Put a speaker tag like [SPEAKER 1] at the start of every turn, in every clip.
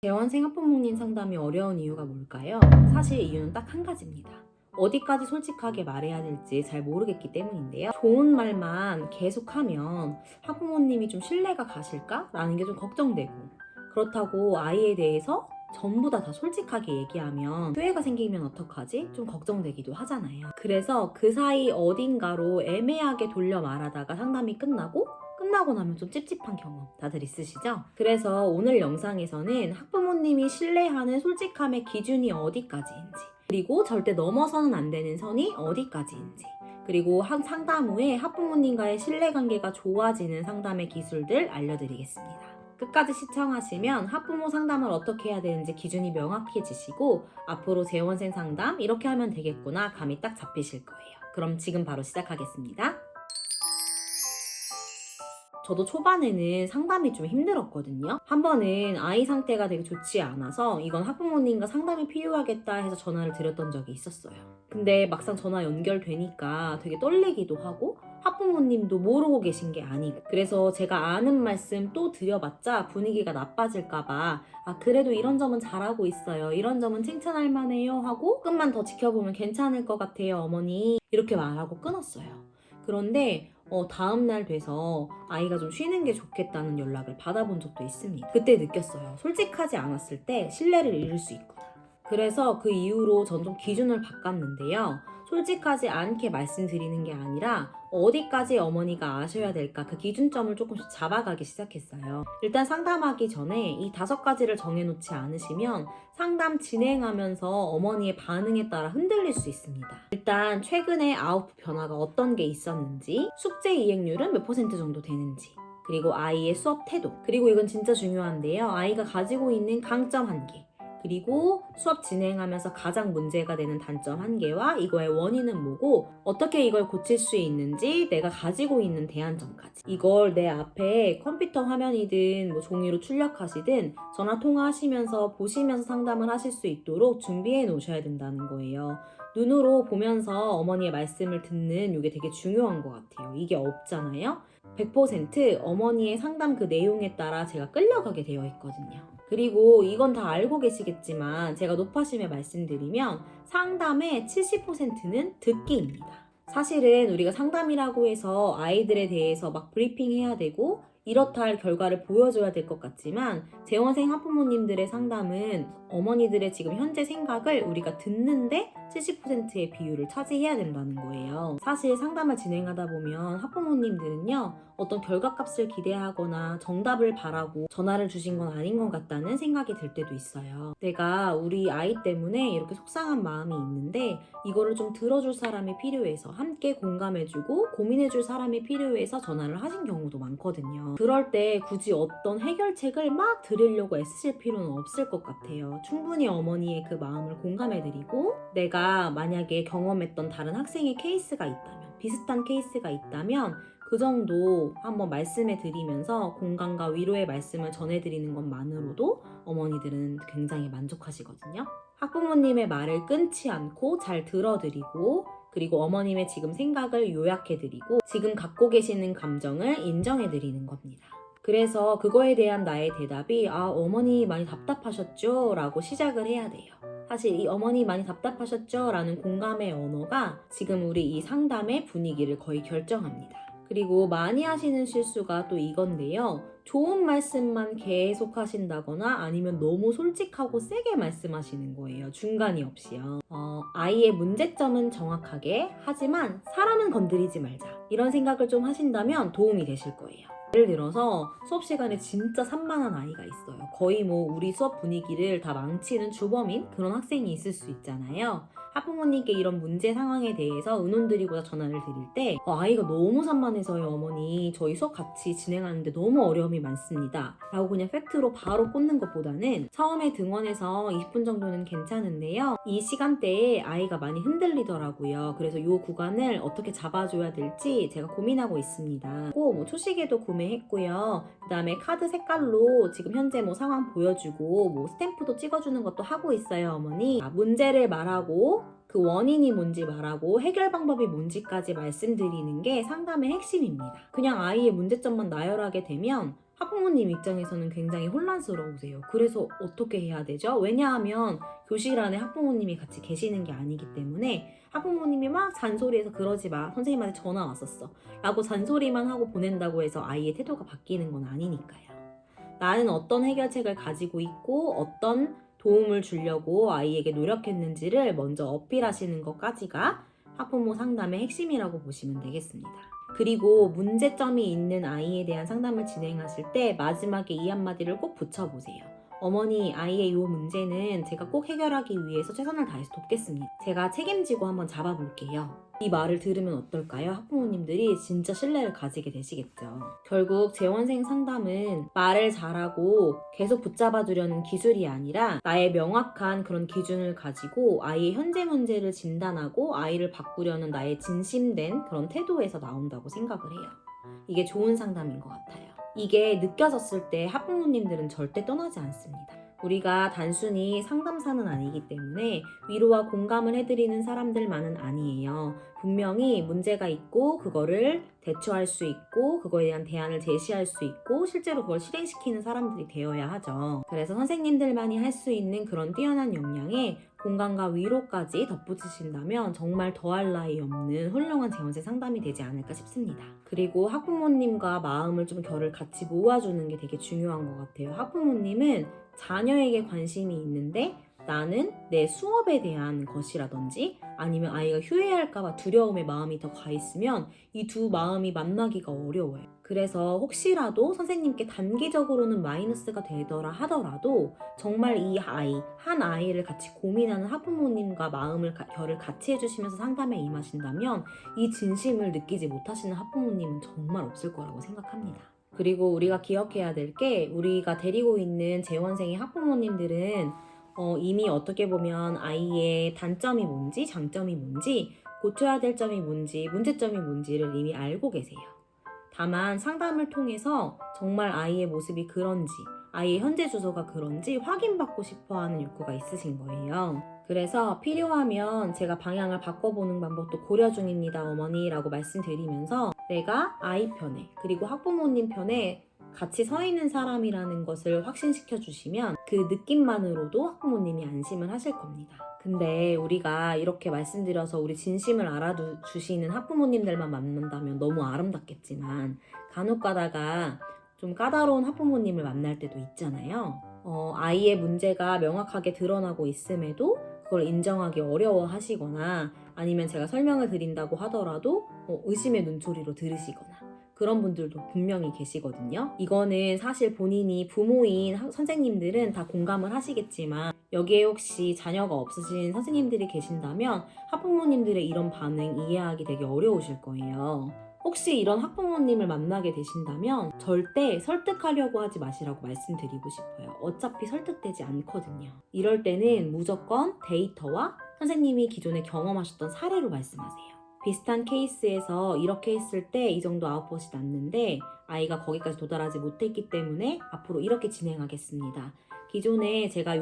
[SPEAKER 1] 대원생 학부모님 상담이 어려운 이유가 뭘까요? 사실 이유는 딱 한 가지입니다. 어디까지 솔직하게 말해야 될지 잘 모르겠기 때문인데요. 좋은 말만 계속하면 학부모님이 좀 신뢰가 가실까? 라는 게 좀 걱정되고, 그렇다고 아이에 대해서 전부 다 솔직하게 얘기하면 후회가 생기면 어떡하지? 좀 걱정되기도 하잖아요. 그래서 그 사이 어딘가로 애매하게 돌려 말하다가 상담이 끝나고 나면 좀 찝찝한 경험 다들 있으시죠? 그래서 오늘 영상에서는 학부모님이 신뢰하는 솔직함의 기준이 어디까지인지, 그리고 절대 넘어서는 안 되는 선이 어디까지인지, 그리고 상담 후에 학부모님과의 신뢰관계가 좋아지는 상담의 기술들 알려드리겠습니다. 끝까지 시청하시면 학부모 상담을 어떻게 해야 되는지 기준이 명확해지시고 앞으로 재원생 상담 이렇게 하면 되겠구나 감이 딱 잡히실 거예요. 그럼 지금 바로 시작하겠습니다. 저도 초반에는 상담이 좀 힘들었거든요. 한 번은 아이 상태가 되게 좋지 않아서 이건 학부모님과 상담이 필요하겠다 해서 전화를 드렸던 적이 있었어요. 근데 막상 전화 연결되니까 되게 떨리기도 하고 학부모님도 모르고 계신 게 아니고, 그래서 제가 아는 말씀 또 드려봤자 분위기가 나빠질까봐 그래도 이런 점은 잘하고 있어요, 이런 점은 칭찬할 만해요 하고 조금만 더 지켜보면 괜찮을 것 같아요 어머니, 이렇게 말하고 끊었어요. 그런데 다음날 돼서 아이가 좀 쉬는 게 좋겠다는 연락을 받아본 적도 있습니다. 그때 느꼈어요. 솔직하지 않았을 때 신뢰를 잃을 수 있구나. 그래서 그 이후로 전 좀 기준을 바꿨는데요. 솔직하지 않게 말씀드리는 게 아니라 어디까지 어머니가 아셔야 될까, 그 기준점을 조금씩 잡아가기 시작했어요. 일단 상담하기 전에 이 5가지를 정해놓지 않으시면 상담 진행하면서 어머니의 반응에 따라 흔들릴 수 있습니다. 일단 최근에 아웃풋 변화가 어떤 게 있었는지, 숙제 이행률은 몇 % 정도 되는지, 그리고 아이의 수업 태도, 그리고 이건 진짜 중요한데요. 아이가 가지고 있는 강점 1개, 그리고 수업 진행하면서 가장 문제가 되는 단점 1개와 이거의 원인은 뭐고 어떻게 이걸 고칠 수 있는지, 내가 가지고 있는 대안점까지, 이걸 내 앞에 컴퓨터 화면이든 뭐 종이로 출력하시든 전화 통화하시면서 보시면서 상담을 하실 수 있도록 준비해 놓으셔야 된다는 거예요. 눈으로 보면서 어머니의 말씀을 듣는 이게 되게 중요한 것 같아요. 이게 없잖아요. 100% 어머니의 상담 그 내용에 따라 제가 끌려가게 되어 있거든요. 그리고 이건 다 알고 계시겠지만 제가 높아심에 말씀드리면 상담의 70%는 듣기입니다. 사실은 우리가 상담이라고 해서 아이들에 대해서 막 브리핑해야 되고 이렇다 할 결과를 보여줘야 될 것 같지만, 재원생 학부모님들의 상담은 어머니들의 지금 현재 생각을 우리가 듣는데 70%의 비율을 차지해야 된다는 거예요. 사실 상담을 진행하다 보면 학부모님들은요, 어떤 결과값을 기대하거나 정답을 바라고 전화를 주신 건 아닌 것 같다는 생각이 들 때도 있어요. 내가 우리 아이 때문에 이렇게 속상한 마음이 있는데 이거를 좀 들어줄 사람이 필요해서, 함께 공감해주고 고민해줄 사람이 필요해서 전화를 하신 경우도 많거든요. 그럴 때 굳이 어떤 해결책을 막 드리려고 애쓰실 필요는 없을 것 같아요. 충분히 어머니의 그 마음을 공감해드리고, 내가 만약에 경험했던 다른 학생의 케이스가 있다면, 비슷한 케이스가 있다면 그 정도 한번 말씀해 드리면서 공감과 위로의 말씀을 전해드리는 것만으로도 어머니들은 굉장히 만족하시거든요. 학부모님의 말을 끊지 않고 잘 들어드리고, 그리고 어머님의 지금 생각을 요약해드리고 지금 갖고 계시는 감정을 인정해드리는 겁니다. 그래서 그거에 대한 나의 대답이 어머니 많이 답답하셨죠? 라고 시작을 해야 돼요. 사실 이 어머니 많이 답답하셨죠? 라는 공감의 언어가 지금 우리 이 상담의 분위기를 거의 결정합니다. 그리고 많이 하시는 실수가 또 이건데요. 좋은 말씀만 계속 하신다거나 아니면 너무 솔직하고 세게 말씀하시는 거예요. 중간이 없이요. 아이의 문제점은 정확하게, 하지만 사람은 건드리지 말자, 이런 생각을 좀 하신다면 도움이 되실 거예요. 예를 들어서 수업 시간에 진짜 산만한 아이가 있어요. 거의 뭐 우리 수업 분위기를 다 망치는 주범인 그런 학생이 있을 수 있잖아요. 학부모님께 이런 문제 상황에 대해서 의논드리고자 전화를 드릴 때 아이가 너무 산만해서요 어머니, 저희 수업 같이 진행하는데 너무 어려움이 많습니다 라고 그냥 팩트로 바로 꽂는 것보다는, 처음에 등원해서 20분 정도는 괜찮은데요, 이 시간대에 아이가 많이 흔들리더라고요. 그래서 이 구간을 어떻게 잡아줘야 될지 제가 고민하고 있습니다. 뭐 초시계도 구매했고요. 그 다음에 카드 색깔로 지금 현재 뭐 상황 보여주고 뭐 스탬프도 찍어주는 것도 하고 있어요 어머니. 문제를 말하고 그 원인이 뭔지 말하고 해결 방법이 뭔지까지 말씀드리는 게 상담의 핵심입니다. 그냥 아이의 문제점만 나열하게 되면 학부모님 입장에서는 굉장히 혼란스러우세요. 그래서 어떻게 해야 되죠? 왜냐하면 교실 안에 학부모님이 같이 계시는 게 아니기 때문에 학부모님이 막 잔소리해서 그러지 마. 선생님한테 전화 왔었어. 라고 잔소리만 하고 보낸다고 해서 아이의 태도가 바뀌는 건 아니니까요. 나는 어떤 해결책을 가지고 있고 어떤 도움을 주려고 아이에게 노력했는지를 먼저 어필하시는 것까지가 학부모 상담의 핵심이라고 보시면 되겠습니다. 그리고 문제점이 있는 아이에 대한 상담을 진행하실 때 마지막에 이 한마디를 꼭 붙여보세요. 어머니, 아이의 이 문제는 제가 꼭 해결하기 위해서 최선을 다해서 돕겠습니다. 제가 책임지고 한번 잡아볼게요. 이 말을 들으면 어떨까요? 학부모님들이 진짜 신뢰를 가지게 되시겠죠. 결국 재원생 상담은 말을 잘하고 계속 붙잡아두려는 기술이 아니라 나의 명확한 그런 기준을 가지고 아이의 현재 문제를 진단하고 아이를 바꾸려는 나의 진심된 그런 태도에서 나온다고 생각을 해요. 이게 좋은 상담인 것 같아요. 이게 느껴졌을 때 학부모님들은 절대 떠나지 않습니다. 우리가 단순히 상담사는 아니기 때문에 위로와 공감을 해드리는 사람들만은 아니에요. 분명히 문제가 있고 그거를 대처할 수 있고 그거에 대한 대안을 제시할 수 있고 실제로 그걸 실행시키는 사람들이 되어야 하죠. 그래서 선생님들만이 할 수 있는 그런 뛰어난 역량에 공감과 위로까지 덧붙이신다면 정말 더할 나위 없는 훌륭한 재원생 상담이 되지 않을까 싶습니다. 그리고 학부모님과 마음을 좀 결을 같이 모아주는 게 되게 중요한 것 같아요. 학부모님은 자녀에게 관심이 있는데 나는 내 수업에 대한 것이라든지 아니면 아이가 휴회할까봐 두려움의 마음이 더 가 있으면 이 두 마음이 만나기가 어려워요. 그래서 혹시라도 선생님께 단기적으로는 마이너스가 되더라 하더라도 정말 이 아이, 한 아이를 같이 고민하는 학부모님과 결을 같이 해주시면서 상담에 임하신다면 이 진심을 느끼지 못하시는 학부모님은 정말 없을 거라고 생각합니다. 그리고 우리가 기억해야 될 게 우리가 데리고 있는 재원생의 학부모님들은 이미 어떻게 보면 아이의 단점이 뭔지 장점이 뭔지 고쳐야 될 점이 뭔지 문제점이 뭔지를 이미 알고 계세요. 다만 상담을 통해서 정말 아이의 모습이 그런지 아이의 현재 주소가 그런지 확인받고 싶어하는 욕구가 있으신 거예요. 그래서 필요하면 제가 방향을 바꿔보는 방법도 고려 중입니다, 어머니라고 말씀드리면서 내가 아이 편에 그리고 학부모님 편에 같이 서 있는 사람이라는 것을 확신시켜 주시면 그 느낌만으로도 학부모님이 안심을 하실 겁니다. 근데 우리가 이렇게 말씀드려서 우리 진심을 알아주시는 학부모님들만 만난다면 너무 아름답겠지만 간혹 가다가 좀 까다로운 학부모님을 만날 때도 있잖아요. 아이의 문제가 명확하게 드러나고 있음에도 그걸 인정하기 어려워 하시거나 아니면 제가 설명을 드린다고 하더라도 의심의 눈초리로 들으시거나 그런 분들도 분명히 계시거든요. 이거는 사실 본인이 부모인 선생님들은 다 공감을 하시겠지만 여기에 혹시 자녀가 없으신 선생님들이 계신다면 학부모님들의 이런 반응 이해하기 되게 어려우실 거예요. 혹시 이런 학부모님을 만나게 되신다면 절대 설득하려고 하지 마시라고 말씀드리고 싶어요. 어차피 설득되지 않거든요. 이럴 때는 무조건 데이터와 선생님이 기존에 경험하셨던 사례로 말씀하세요. 비슷한 케이스에서 이렇게 했을 때 이 정도 아웃풋이 났는데 아이가 거기까지 도달하지 못했기 때문에 앞으로 이렇게 진행하겠습니다. 기존에 제가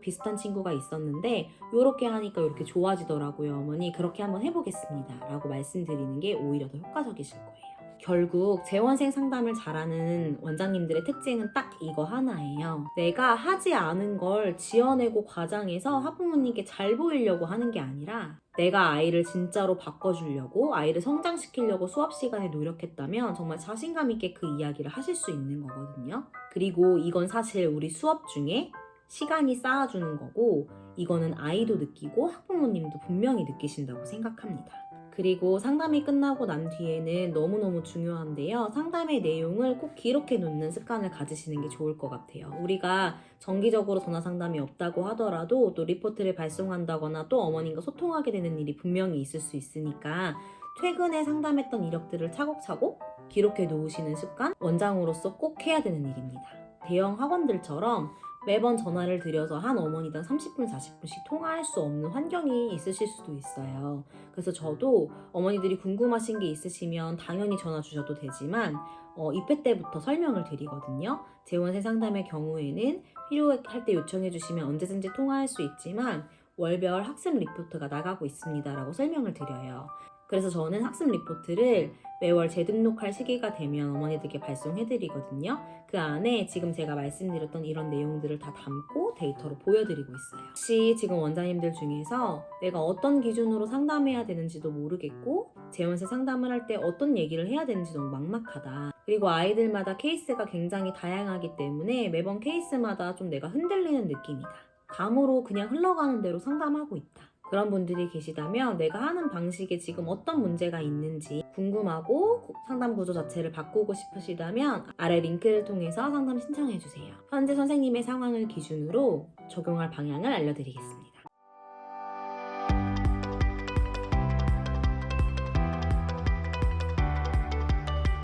[SPEAKER 1] 비슷한 친구가 있었는데 이렇게 하니까 이렇게 좋아지더라고요, 어머니. 그렇게 한번 해보겠습니다. 라고 말씀드리는 게 오히려 더 효과적이실 거예요. 결국 재원생 상담을 잘하는 원장님들의 특징은 딱 이거 하나예요. 내가 하지 않은 걸 지어내고 과장해서 학부모님께 잘 보이려고 하는 게 아니라 내가 아이를 진짜로 바꿔주려고 아이를 성장시키려고 수업 시간에 노력했다면 정말 자신감 있게 그 이야기를 하실 수 있는 거거든요. 그리고 이건 사실 우리 수업 중에 시간이 쌓아주는 거고 이거는 아이도 느끼고 학부모님도 분명히 느끼신다고 생각합니다. 그리고 상담이 끝나고 난 뒤에는 너무너무 중요한데요. 상담의 내용을 꼭 기록해 놓는 습관을 가지시는 게 좋을 것 같아요. 우리가 정기적으로 전화 상담이 없다고 하더라도 또 리포트를 발송한다거나 또 어머님과 소통하게 되는 일이 분명히 있을 수 있으니까 최근에 상담했던 이력들을 차곡차곡 기록해 놓으시는 습관 원장으로서 꼭 해야 되는 일입니다. 대형 학원들처럼 매번 전화를 드려서 한 어머니당 30분, 40분씩 통화할 수 없는 환경이 있으실 수도 있어요. 그래서 저도 어머니들이 궁금하신 게 있으시면 당연히 전화 주셔도 되지만 2회 때부터 설명을 드리거든요. 재원생 상담의 경우에는 필요할 때 요청해 주시면 언제든지 통화할 수 있지만 월별 학습 리포트가 나가고 있습니다 라고 설명을 드려요. 그래서 저는 학습 리포트를 매월 재등록할 시기가 되면 어머니들께 발송해드리거든요. 그 안에 지금 제가 말씀드렸던 이런 내용들을 다 담고 데이터로 보여드리고 있어요. 혹시 지금 원장님들 중에서 내가 어떤 기준으로 상담해야 되는지도 모르겠고 재원세 상담을 할 때 어떤 얘기를 해야 되는지 너무 막막하다. 그리고 아이들마다 케이스가 굉장히 다양하기 때문에 매번 케이스마다 좀 내가 흔들리는 느낌이다. 감으로 그냥 흘러가는 대로 상담하고 있다. 그런 분들이 계시다면 내가 하는 방식에 지금 어떤 문제가 있는지 궁금하고 상담 구조 자체를 바꾸고 싶으시다면 아래 링크를 통해서 상담 신청해주세요. 현재 선생님의 상황을 기준으로 적용할 방향을 알려드리겠습니다.